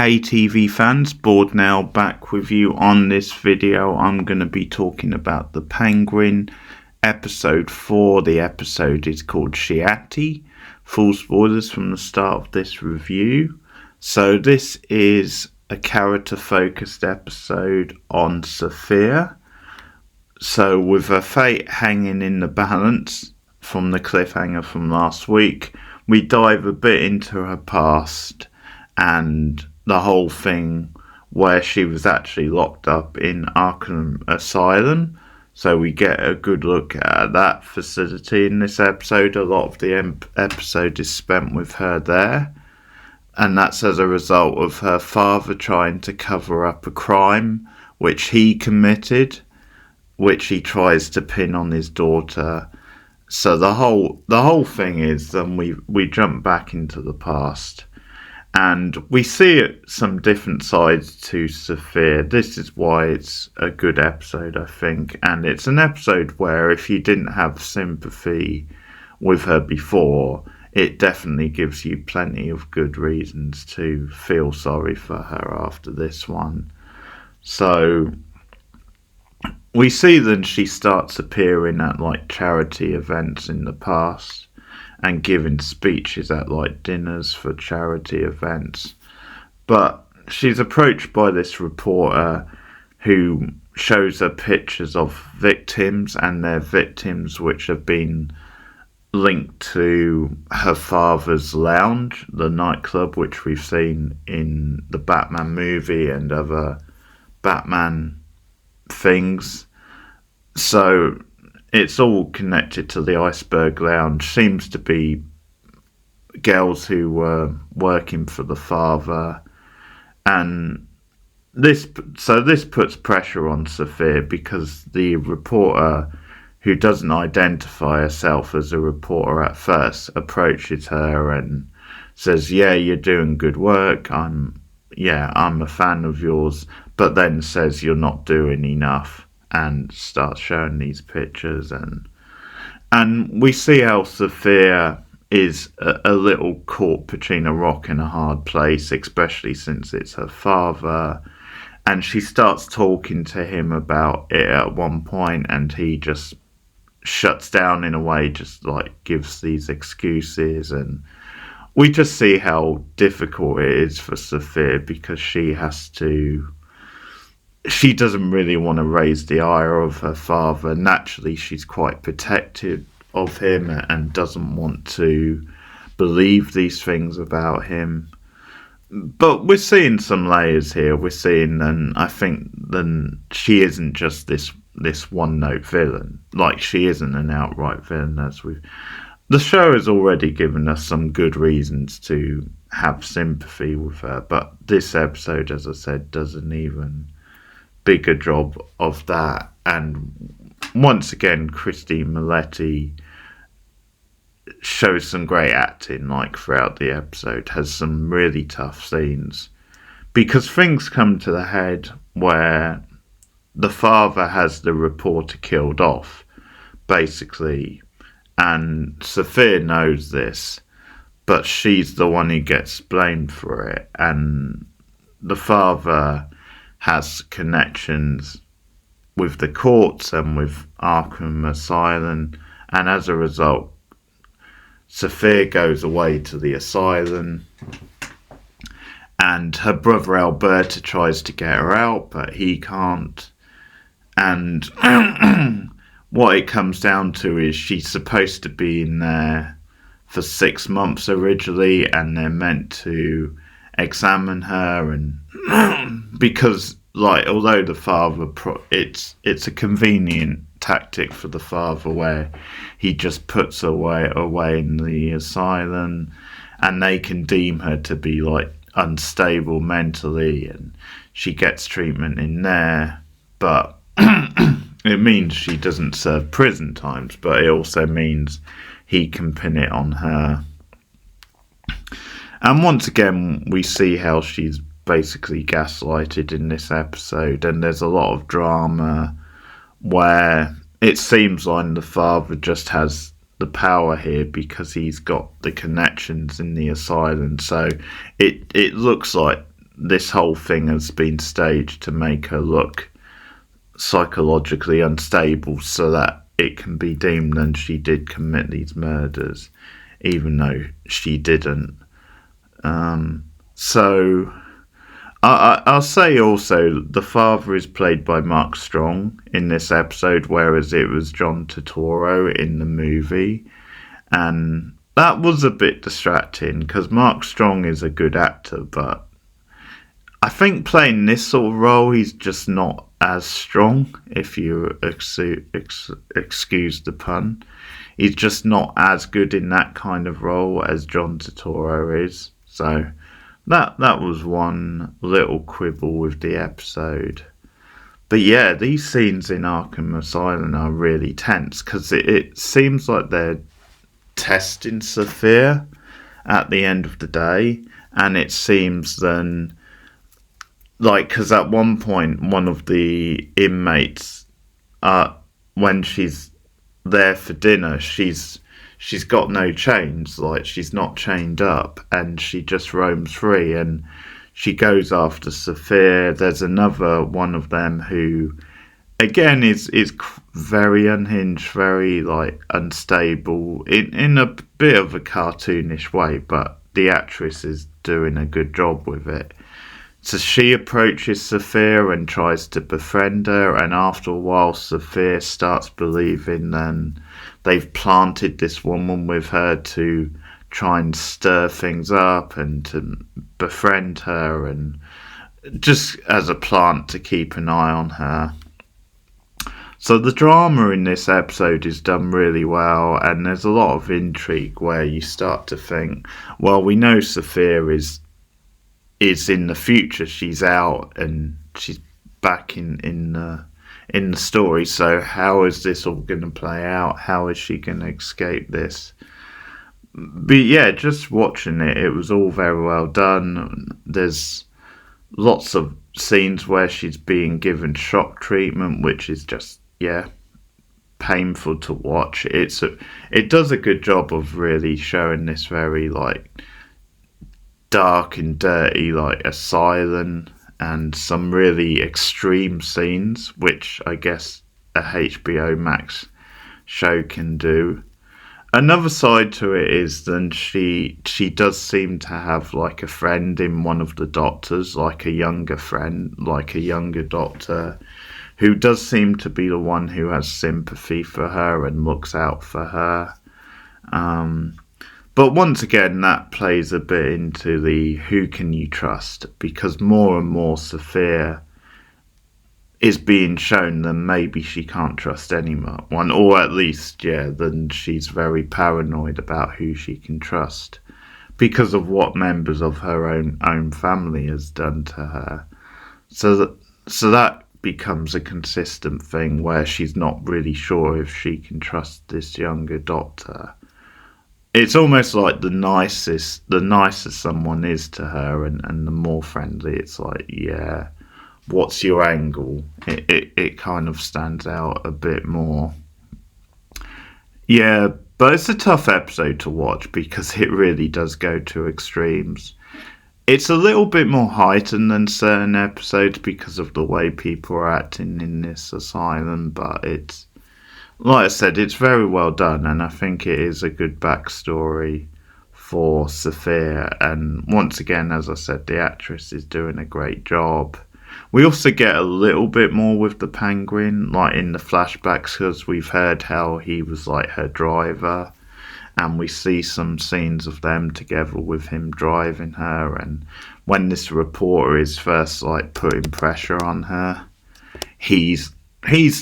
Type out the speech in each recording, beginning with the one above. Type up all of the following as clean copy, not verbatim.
Hey TV fans, Bored Now back with you. On this video I'm going to be talking about The Penguin, episode 4. The episode is called Shiati. Full spoilers from the start of this review. So this is a character focused episode on Sofia. So with her fate hanging in the balance from the cliffhanger from last week, we dive a bit into her past and the whole thing where she was actually locked up in Arkham Asylum. So we get a good look at that facility in this episode. A lot of the episode is spent with her there. And that's as a result of her father trying to cover up a crime which he committed, which he tries to pin on his daughter. So the whole thing is we jump back into the past. And we see some different sides to Sofia. This is why it's a good episode, I think. And it's an episode where if you didn't have sympathy with her before, it definitely gives you plenty of good reasons to feel sorry for her after this one. So we see that she starts appearing at charity events in the past and giving speeches at dinners for charity events. But she's approached by this reporter who shows her pictures of victims, and they're victims which have been linked to her father's lounge, the nightclub, which we've seen in the Batman movie and other Batman things. So it's all connected to the Iceberg Lounge. Seems to be girls who were working for the father, and this puts pressure on Sofia because the reporter, who doesn't identify herself as a reporter at first, approaches her and says, "Yeah, you're doing good work. I'm a fan of yours," but then says you're not doing enough. And starts showing these pictures, and we see how Sofia is a little caught between a rock and a hard place, especially since it's her father. And she starts talking to him about it at one point, and he just shuts down in a way, just gives these excuses. And we just see how difficult it is for Sofia because she doesn't really want to raise the ire of her father. Naturally, she's quite protective of him and doesn't want to believe these things about him. But we're seeing some layers here. We're seeing, and I think then she isn't just this one-note villain. She isn't an outright villain. The show has already given us some good reasons to have sympathy with her, but this episode, as I said, does an even bigger job of that. And once again, Christine Milletti shows some great acting throughout the episode, has some really tough scenes because things come to the head where the father has the reporter killed off basically, and Sofia knows this, but she's the one who gets blamed for it. And the father has connections with the courts and with Arkham Asylum, and as a result, Sofia goes away to the asylum, and her brother Alberta tries to get her out, but he can't. And what it comes down to is she's supposed to be in there for 6 months originally, and they're meant to examine her, and because although the father it's a convenient tactic for the father where he just puts her away in the asylum, and they can deem her to be unstable mentally, and she gets treatment in there, but it means she doesn't serve prison times, but it also means he can pin it on her. And once again, we see how she's basically gaslighted in this episode, and there's a lot of drama where it seems like the father just has the power here because he's got the connections in the asylum. So it looks like this whole thing has been staged to make her look psychologically unstable so that it can be deemed that she did commit these murders, even though she didn't. So I'll say also the father is played by Mark Strong in this episode, whereas it was John Turturro in the movie. And that was a bit distracting because Mark Strong is a good actor, but I think playing this sort of role, he's just not as strong, if you excuse the pun. He's just not as good in that kind of role as John Turturro is. So that was one little quibble with the episode. But yeah, these scenes in Arkham Asylum are really tense because it seems like they're testing Sofia at the end of the day, and it seems then like, because at one point one of the inmates, when she's there for dinner, she's got no chains, like she's not chained up, and she just roams free, and she goes after Sofia. There's another one of them who again is very unhinged, very like unstable in a bit of a cartoonish way, but the actress is doing a good job with it. So she approaches Sofia and tries to befriend her, and after a while Sofia starts believing then they've planted this woman with her to try and stir things up and to befriend her, and just as a plant to keep an eye on her. So the drama in this episode is done really well, and there's a lot of intrigue where you start to think, well, we know Sofia is in the future. She's out and she's back in the story. So how is this all going to play out? How is she going to escape this? But yeah, just watching it, it was all very well done. There's lots of scenes where she's being given shock treatment, which is just painful to watch. It does a good job of really showing this very like dark and dirty like asylum, and some really extreme scenes, which I guess a HBO Max show can do. Another side to it is then she does seem to have like a friend in one of the doctors, like a younger friend, like a younger doctor, who does seem to be the one who has sympathy for her and looks out for her. But once again, that plays a bit into the who can you trust, because more and more Sofia is being shown that maybe she can't trust anyone, or at least, then she's very paranoid about who she can trust because of what members of her own family has done to her. So that becomes a consistent thing where she's not really sure if she can trust this younger doctor. It's almost like the nicer someone is to her, and the more friendly, it's like, what's your angle? It kind of stands out a bit more. Yeah, but it's a tough episode to watch because it really does go to extremes. It's a little bit more heightened than certain episodes because of the way people are acting in this asylum, but it's, like I said, it's very well done, and I think it is a good backstory for Sofia. And once again, as I said, the actress is doing a great job. We also get a little bit more with the Penguin, like in the flashbacks, because we've heard how he was like her driver, and we see some scenes of them together with him driving her. And when this reporter is first like putting pressure on her, he's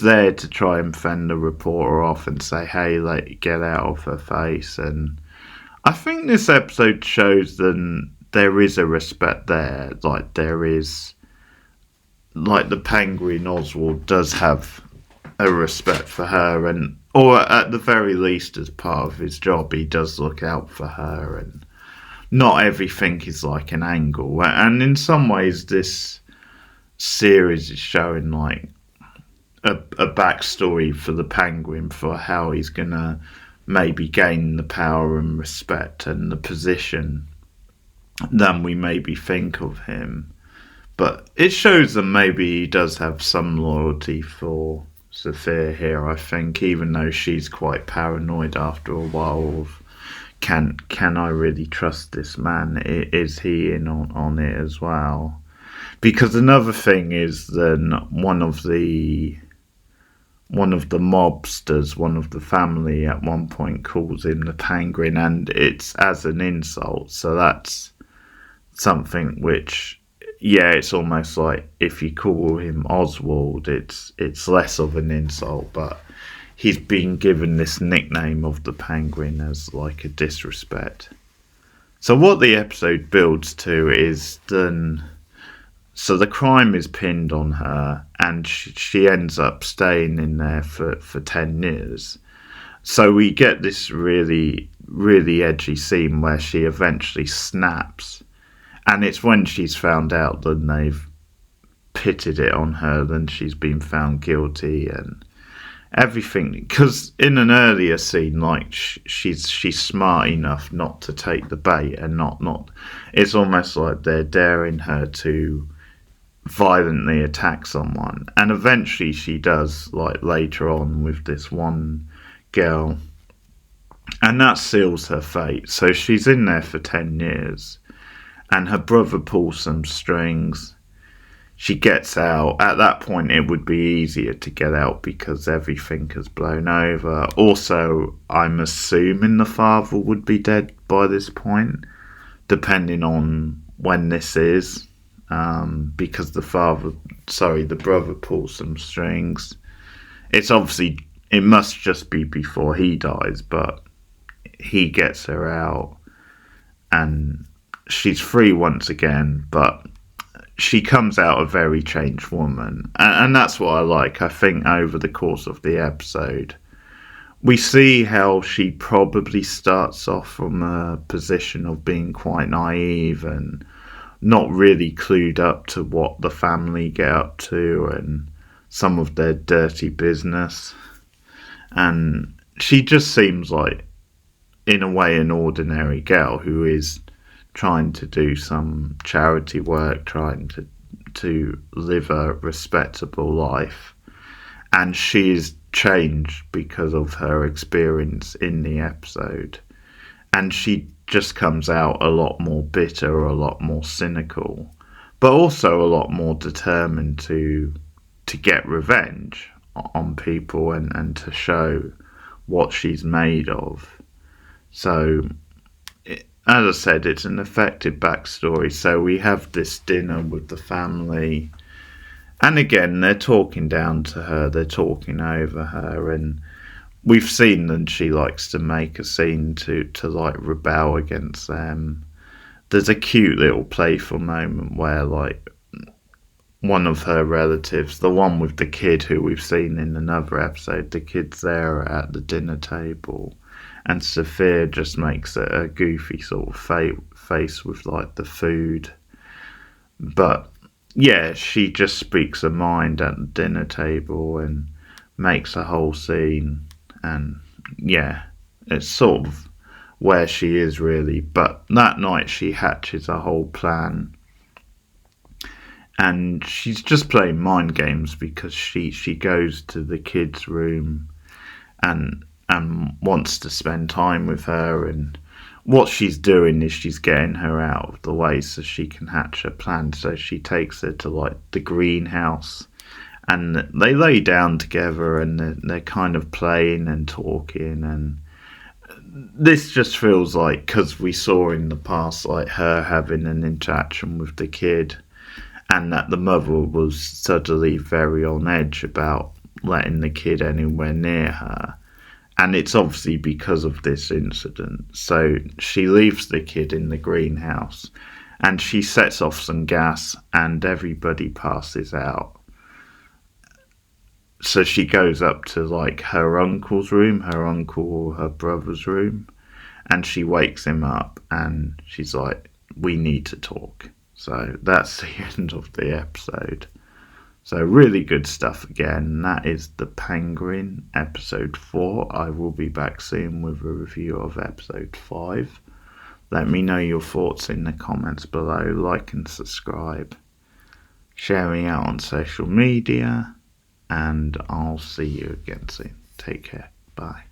there to try and fend the reporter off and say, hey, like, get out of her face. And I think this episode shows that there is a respect there. Like, there is, like, the Penguin Oswald does have a respect for her, and or at the very least, as part of his job, he does look out for her, and not everything is like an angle. And in some ways, this series is showing like a backstory for the Penguin, for how he's gonna maybe gain the power and respect and the position than we maybe think of him. But it shows that maybe he does have some loyalty for Sofia here, I think, even though she's quite paranoid after a while of can I really trust this man? Is he in on it as well? Because another thing is then one of the mobsters, one of the family at one point calls him the Penguin, and it's as an insult. So that's something which, yeah, it's almost like if you call him Oswald, it's less of an insult, but he's been given this nickname of the Penguin as like a disrespect. So what the episode builds to is then, so the crime is pinned on her, and she ends up staying in there for 10 years. So we get this really, really edgy scene where she eventually snaps. And it's when she's found out that they've pitted it on her, then she's been found guilty and everything. Because in an earlier scene, like, she's smart enough not to take the bait and not. It's almost like they're daring her to violently attack someone, and eventually she does, like later on with this one girl, and that seals her fate. So she's in there for 10 years, and her brother pulls some strings. She gets out. At that point it would be easier to get out because everything has blown over. Also, I'm assuming the father would be dead by this point, depending on when this is. Because the brother pulls some strings. It must just be before he dies, but he gets her out and she's free once again, but she comes out a very changed woman. And that's what I like. I think over the course of the episode, we see how she probably starts off from a position of being quite naive and not really clued up to what the family get up to and some of their dirty business. And she just seems like, in a way, an ordinary girl who is trying to do some charity work, trying to live a respectable life. And she is changed because of her experience in the episode. And she just comes out a lot more bitter, a lot more cynical, but also a lot more determined to get revenge on people and to show what she's made of. So, as I said, it's an effective backstory. So we have this dinner with the family, and again, they're talking down to her, they're talking over her, and we've seen that she likes to make a scene to like rebel against them. There's a cute little playful moment where, like, one of her relatives, the one with the kid who we've seen in another episode, the kid's there at the dinner table, and Sofia just makes a goofy sort of face with like the food. But yeah, she just speaks her mind at the dinner table and makes a whole scene. And yeah, it's sort of where she is really. But that night she hatches a whole plan, and she's just playing mind games because she goes to the kid's room and wants to spend time with her, and what she's doing is she's getting her out of the way so she can hatch her plan. So she takes her to like the greenhouse, and they lay down together and they're kind of playing and talking, and this just feels like, because we saw in the past like her having an interaction with the kid, and that the mother was suddenly very on edge about letting the kid anywhere near her. And it's obviously because of this incident. So she leaves the kid in the greenhouse and she sets off some gas and everybody passes out. So she goes up to like her uncle's room, her uncle or her brother's room, and she wakes him up and she's like, we need to talk. So that's the end of the episode. So really good stuff again. That is The Penguin, episode 4. I will be back soon with a review of episode 5. Let me know your thoughts in the comments below. Like and subscribe. sharing out on social media, and I'll see you again soon. Take care. Bye.